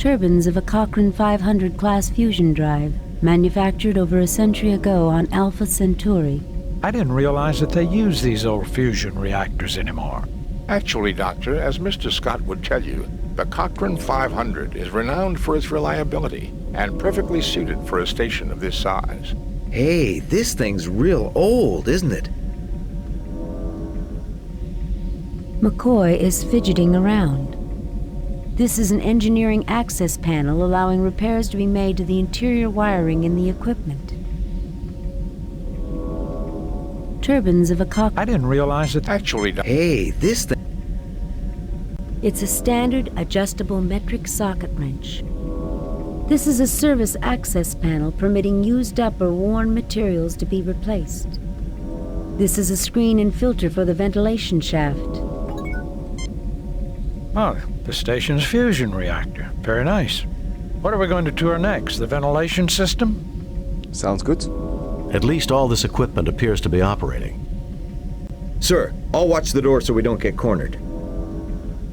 Turbines of a Cochrane 500 class fusion drive, manufactured over a century ago on Alpha Centauri. I didn't realize that they use these old fusion reactors anymore. Actually, Doctor, as Mr. Scott would tell you, the Cochrane 500 is renowned for its reliability and perfectly suited for a station of this size. Hey, this thing's real old, isn't it? McCoy is fidgeting around. This is an engineering access panel allowing repairs to be made to the interior wiring in the equipment. Turbines of a Cochrane... I didn't realize that... Actually, Hey, this thing... It's a standard adjustable metric socket wrench. This is a service access panel permitting used up or worn materials to be replaced. This is a screen and filter for the ventilation shaft. Oh, the station's fusion reactor. Very nice. What are we going to tour next? The ventilation system? Sounds good. At least all this equipment appears to be operating. Sir, I'll watch the door so we don't get cornered.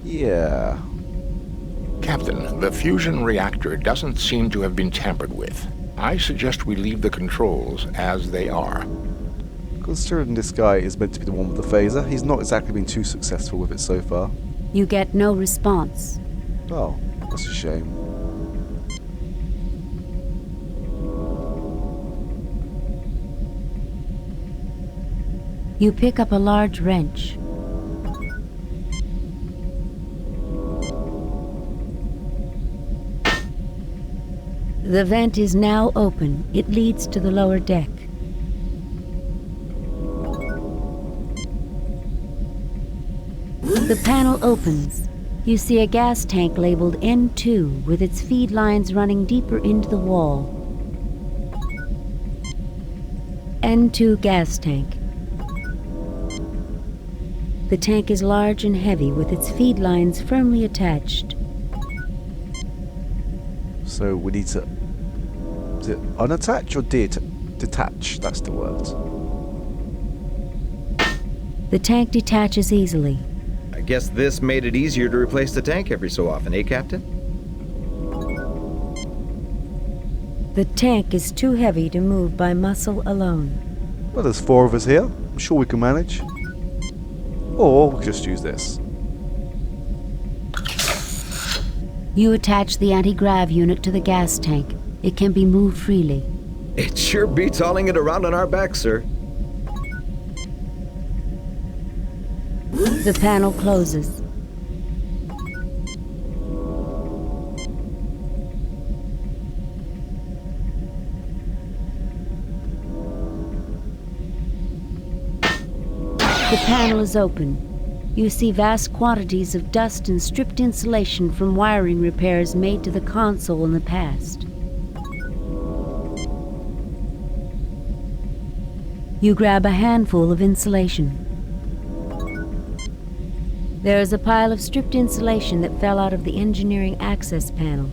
Yeah. Captain, the fusion reactor doesn't seem to have been tampered with. I suggest we leave the controls as they are. Considering this guy is meant to be the one with the phaser, he's not exactly been too successful with it so far. You get no response. Oh, that's a shame. You pick up a large wrench. The vent is now open. It leads to the lower deck. The panel opens. You see a gas tank labeled N2 with its feed lines running deeper into the wall. N2 gas tank. The tank is large and heavy with its feed lines firmly attached. So we need to... Is it unattach or detach? That's the word. The tank detaches easily. I guess this made it easier to replace the tank every so often, eh, Captain? The tank is too heavy to move by muscle alone. Well, there's 4 of us here. I'm sure we can manage. Or we'll just use this. You attach the anti-grav unit to the gas tank. It can be moved freely. It sure beats hauling it around on our backs, sir. The panel closes. The panel is open. You see vast quantities of dust and stripped insulation from wiring repairs made to the console in the past. You grab a handful of insulation. There is a pile of stripped insulation that fell out of the engineering access panel.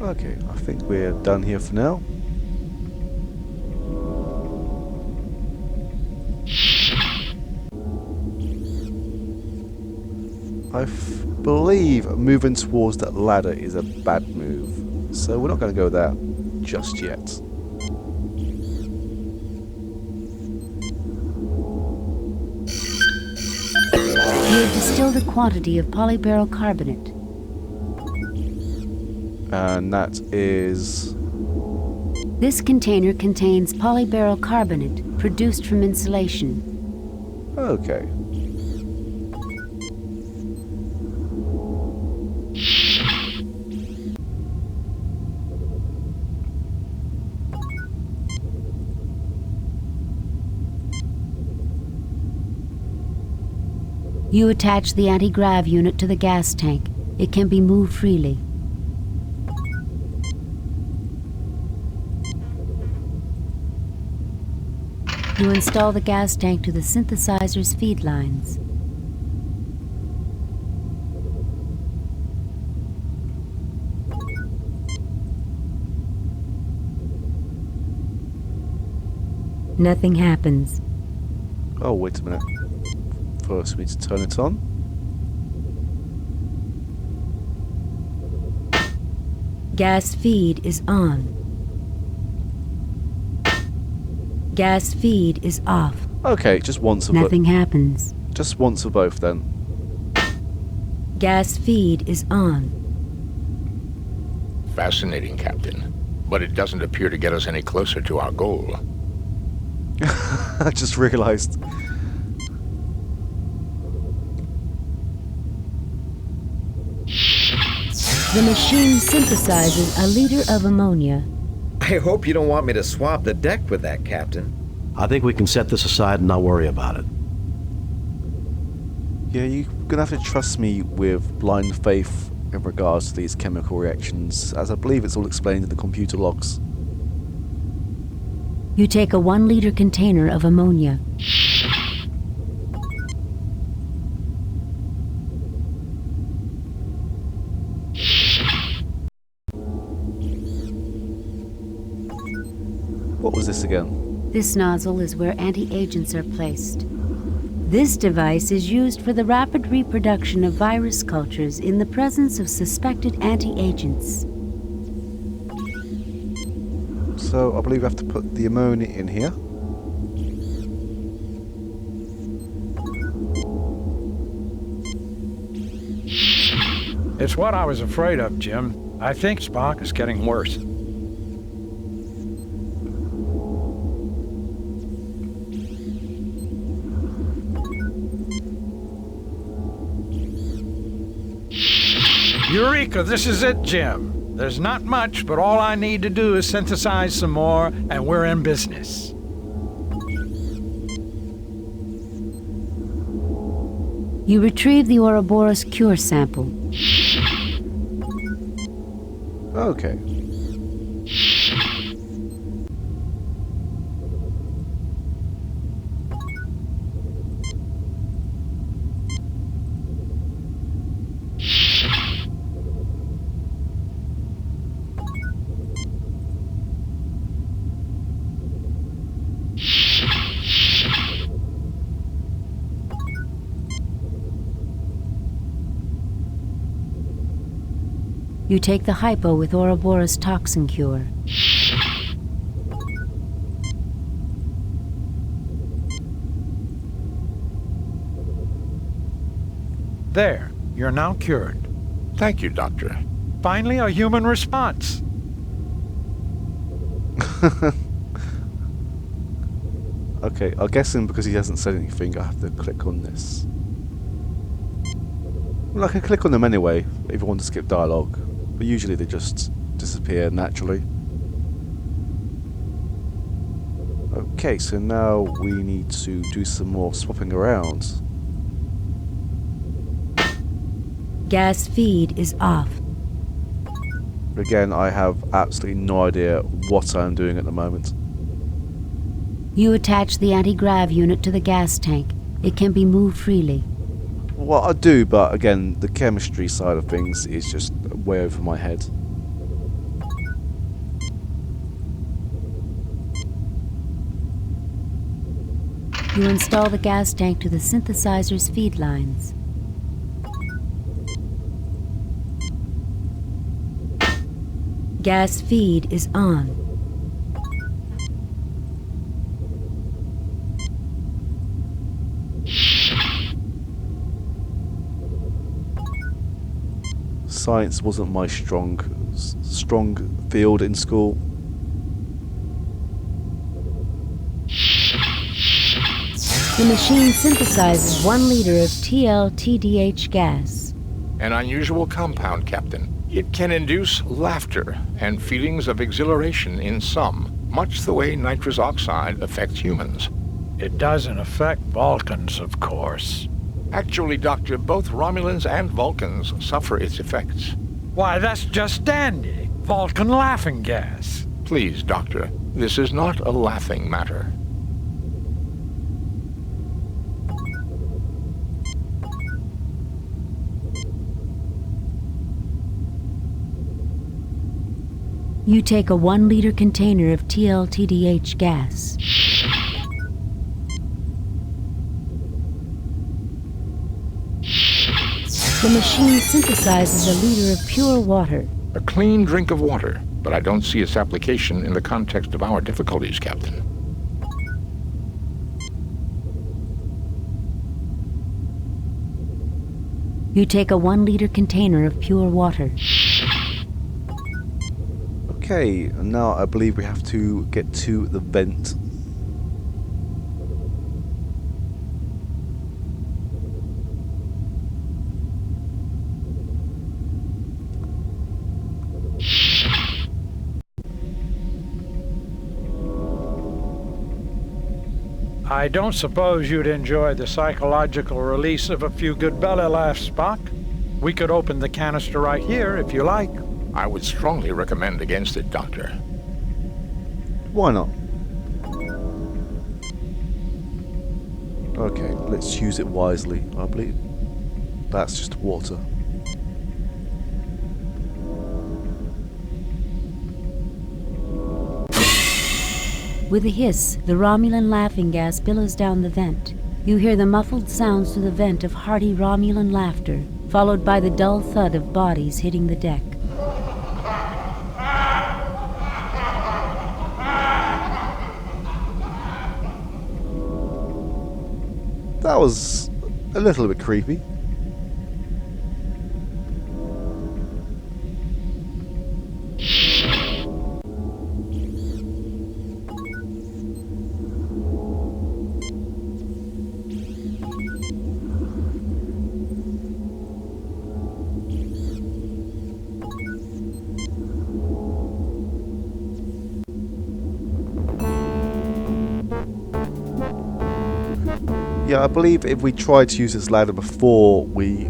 Okay, I think we're done here for now. I believe moving towards that ladder is a bad move, so we're not going to go there just yet. You have distilled a quantity of polyberyl carbonate. And that is... This container contains polyberyl carbonate produced from insulation. Okay. You attach the anti-grav unit to the gas tank. It can be moved freely. You install the gas tank to the synthesizer's feed lines. Nothing happens. Oh, wait a minute. First we need to turn it on. Gas feed is on. Gas feed is off. Okay, just once of both. Nothing happens. Just once of both then. Gas feed is on. Fascinating, Captain. But it doesn't appear to get us any closer to our goal. I just realized. The machine synthesizes a liter of ammonia. I hope you don't want me to swap the deck with that, Captain. I think we can set this aside and not worry about it. Yeah, you're gonna have to trust me with blind faith in regards to these chemical reactions, as I believe it's all explained in the computer logs. You take a 1-liter container of ammonia. What was this again? This nozzle is where anti-agents are placed. This device is used for the rapid reproduction of virus cultures in the presence of suspected anti-agents. So I believe I have to put the ammonia in here. It's what I was afraid of, Jim. I think Spock is getting worse. Eureka, this is it, Jim. There's not much, but all I need to do is synthesize some more, and we're in business. You retrieve the Ouroboros cure sample. Okay. You take the hypo with Ouroboros toxin cure. There, you're now cured. Thank you, Doctor. Finally, a human response. Okay, I'm guessing because he hasn't said anything, I have to click on this. Well, I can click on them anyway, if I want to skip dialogue, but usually they just disappear naturally. Okay, so now we need to do some more swapping around. Gas feed is off. Again, I have absolutely no idea what I'm doing at the moment. You attach the anti-grav unit to the gas tank. It can be moved freely. Well, I do, but again, the chemistry side of things is just way over my head. You install the gas tank to the synthesizer's feed lines. Gas feed is on. Science wasn't my strong field in school. The machine synthesizes 1 liter of TLTDH gas. An unusual compound, Captain. It can induce laughter and feelings of exhilaration in some, much the way nitrous oxide affects humans. It doesn't affect Vulcans, of course. Actually, Doctor, both Romulans and Vulcans suffer its effects. Why, that's just dandy. Vulcan laughing gas. Please, Doctor, this is not a laughing matter. You take a 1 liter container of TLTDH gas. The machine synthesizes a liter of pure water. A clean drink of water, but I don't see its application in the context of our difficulties, Captain. You take a 1-liter container of pure water. Okay, and now I believe we have to get to the vent. I don't suppose you'd enjoy the psychological release of a few good belly laughs, Spock. We could open the canister right here if you like. I would strongly recommend against it, Doctor. Why not? Okay, let's use it wisely. I believe that's just water. With a hiss, the Romulan laughing gas billows down the vent. You hear the muffled sounds through the vent of hearty Romulan laughter, followed by the dull thud of bodies hitting the deck. That was a little bit creepy. Yeah, I believe if we tried to use this ladder before we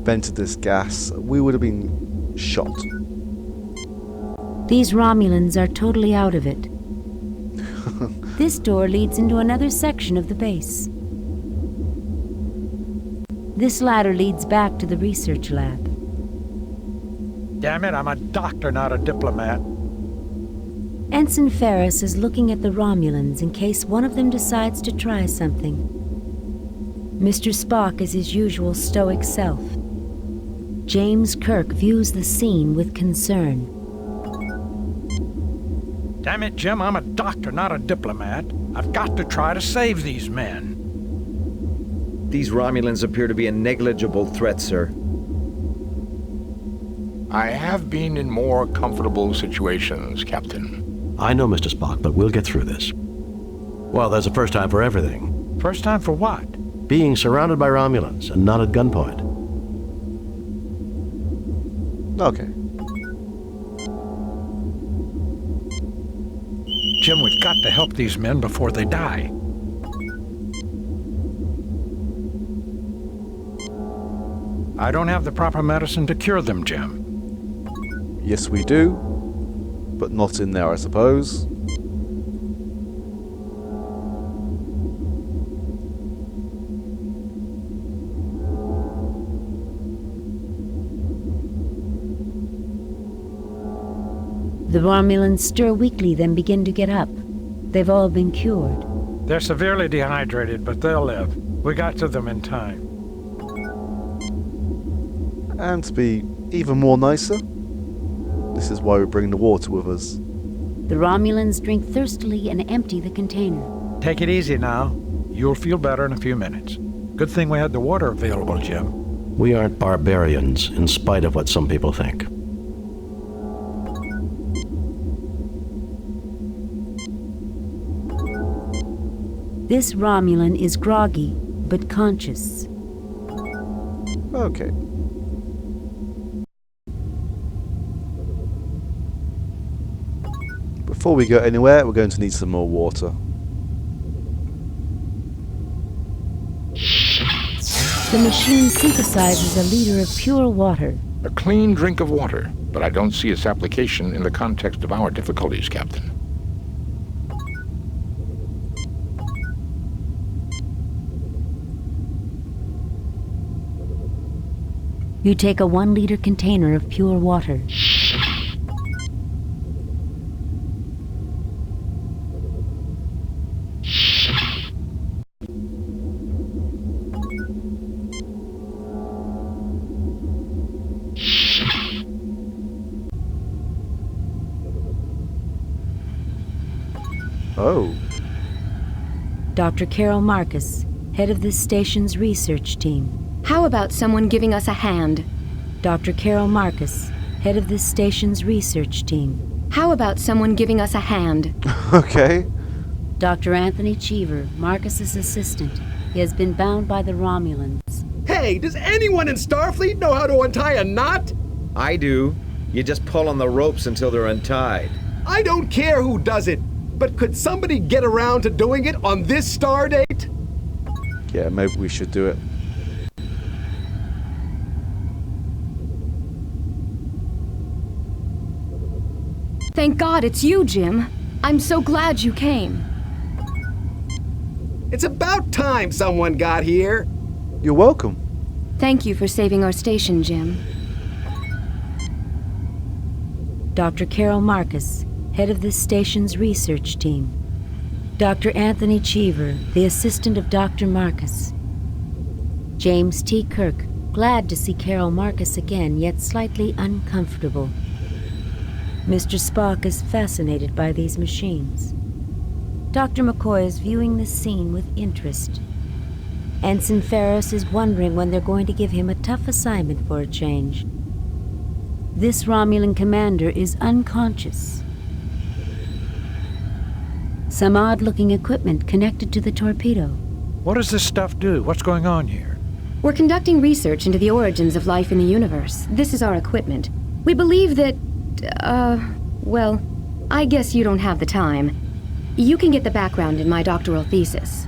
vented this gas, we would have been shot. These Romulans are totally out of it. This door leads into another section of the base. This ladder leads back to the research lab. Damn it, I'm a doctor, not a diplomat. Ensign Ferris is looking at the Romulans in case one of them decides to try something. Mr. Spock is his usual stoic self. James Kirk views the scene with concern. Damn it, Jim, I'm a doctor, not a diplomat. I've got to try to save these men. These Romulans appear to be a negligible threat, sir. I have been in more comfortable situations, Captain. I know, Mr. Spock, but we'll get through this. Well, there's a first time for everything. First time for what? Being surrounded by Romulans and not at gunpoint. Okay. Jim, we've got to help these men before they die. I don't have the proper medicine to cure them, Jim. Yes, we do. But not in there, I suppose. The Romulans stir weakly, then begin to get up. They've all been cured. They're severely dehydrated, but they'll live. We got to them in time. And to be even more nicer, this is why we bring the water with us. The Romulans drink thirstily and empty the container. Take it easy now. You'll feel better in a few minutes. Good thing we had the water available, Jim. We aren't barbarians, in spite of what some people think. This Romulan is groggy, but conscious. Okay. Before we go anywhere, we're going to need some more water. The machine synthesizes a liter of pure water. A clean drink of water, but I don't see its application in the context of our difficulties, Captain. You take a 1-liter container of pure water. Oh. Dr. Carol Marcus, head of this station's research team. How about someone giving us a hand? Dr. Carol Marcus, head of this station's research team. How about someone giving us a hand? Okay. Dr. Anthony Cheever, Marcus's assistant. He has been bound by the Romulans. Hey, does anyone in Starfleet know how to untie a knot? I do. You just pull on the ropes until they're untied. I don't care who does it, but could somebody get around to doing it on this star date? Yeah, maybe we should do it. Thank God it's you, Jim. I'm so glad you came. It's about time someone got here. You're welcome. Thank you for saving our station, Jim. Dr. Carol Marcus, head of this station's research team. Dr. Anthony Cheever, the assistant of Dr. Marcus. James T. Kirk, glad to see Carol Marcus again, yet slightly uncomfortable. Mr. Spock is fascinated by these machines. Dr. McCoy is viewing this scene with interest. Ensign Ferris is wondering when they're going to give him a tough assignment for a change. This Romulan commander is unconscious. Some odd-looking equipment connected to the torpedo. What does this stuff do? What's going on here? We're conducting research into the origins of life in the universe. This is our equipment. We believe that, well, I guess you don't have the time. You can get the background in my doctoral thesis.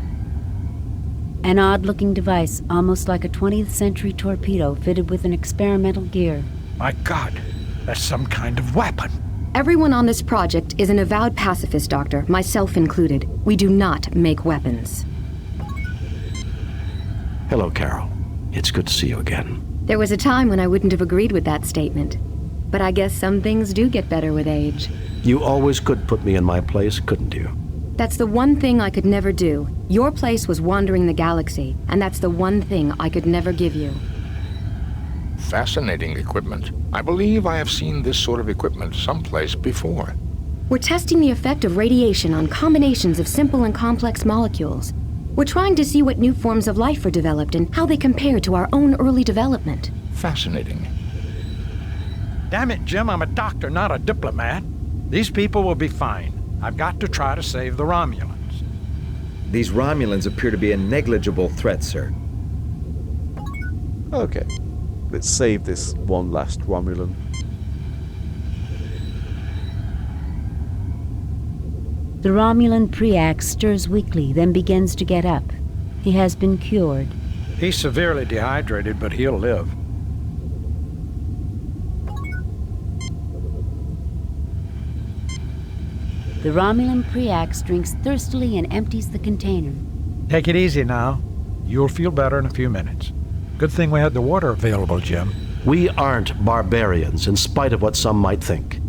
An odd-looking device, almost like a 20th century torpedo fitted with an experimental gear. My God, that's some kind of weapon. Everyone on this project is an avowed pacifist, Doctor, myself included. We do not make weapons. Hello, Carol. It's good to see you again. There was a time when I wouldn't have agreed with that statement. But I guess some things do get better with age. You always could put me in my place, couldn't you? That's the one thing I could never do. Your place was wandering the galaxy, and that's the one thing I could never give you. Fascinating equipment. I believe I have seen this sort of equipment someplace before. We're testing the effect of radiation on combinations of simple and complex molecules. We're trying to see what new forms of life are developed and how they compare to our own early development. Fascinating. Damn it, Jim, I'm a doctor, not a diplomat. These people will be fine. I've got to try to save the Romulans. These Romulans appear to be a negligible threat, sir. Okay. Let's save this one last Romulan. The Romulan Preax stirs weakly, then begins to get up. He has been cured. He's severely dehydrated, but he'll live. The Romulan Preax drinks thirstily and empties the container. Take it easy now. You'll feel better in a few minutes. Good thing we had the water available, Jim. We aren't barbarians, in spite of what some might think.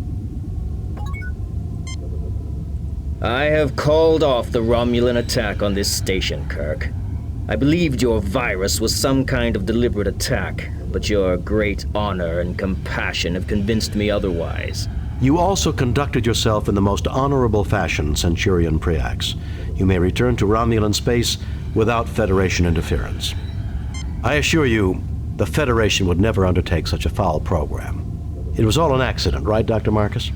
I have called off the Romulan attack on this station, Kirk. I believed your virus was some kind of deliberate attack, but your great honor and compassion have convinced me otherwise. You also conducted yourself in the most honorable fashion, Centurion Preax. You may return to Romulan space without Federation interference. I assure you, the Federation would never undertake such a foul program. It was all an accident, right, Dr. Marcus?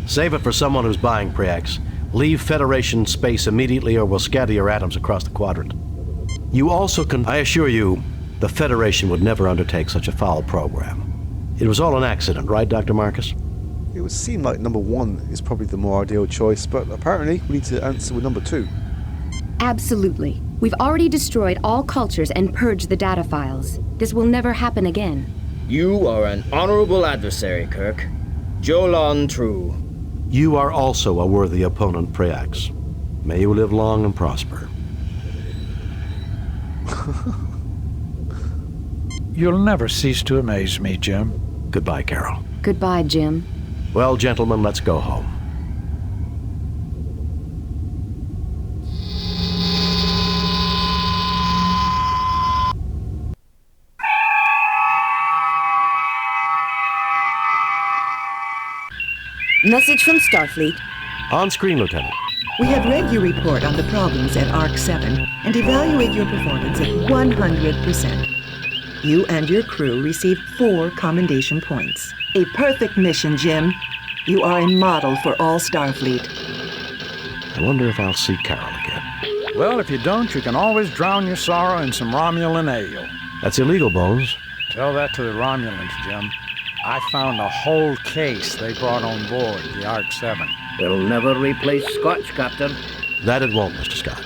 Save it for someone who's buying, Preax. Leave Federation space immediately or we'll scatter your atoms across the quadrant. You also I assure you, the Federation would never undertake such a foul program. It was all an accident, right, Dr. Marcus? It would seem like number 1 is probably the more ideal choice, but apparently we need to answer with number 2. Absolutely. We've already destroyed all cultures and purged the data files. This will never happen again. You are an honorable adversary, Kirk. Jolon true. You are also a worthy opponent, Preax. May you live long and prosper. You'll never cease to amaze me, Jim. Goodbye, Carol. Goodbye, Jim. Well, gentlemen, let's go home. Message from Starfleet. On screen, Lieutenant. We have read your report on the problems at Arc 7 and evaluate your performance at 100%. You and your crew received 4 commendation points. A perfect mission, Jim. You are a model for all Starfleet. I wonder if I'll see Carol again. Well, if you don't, you can always drown your sorrow in some Romulan ale. That's illegal, Bones. Tell that to the Romulans, Jim. I found a whole case they brought on board the Arc 7. It'll never replace Scotch, Captain. That it won't, Mr. Scott.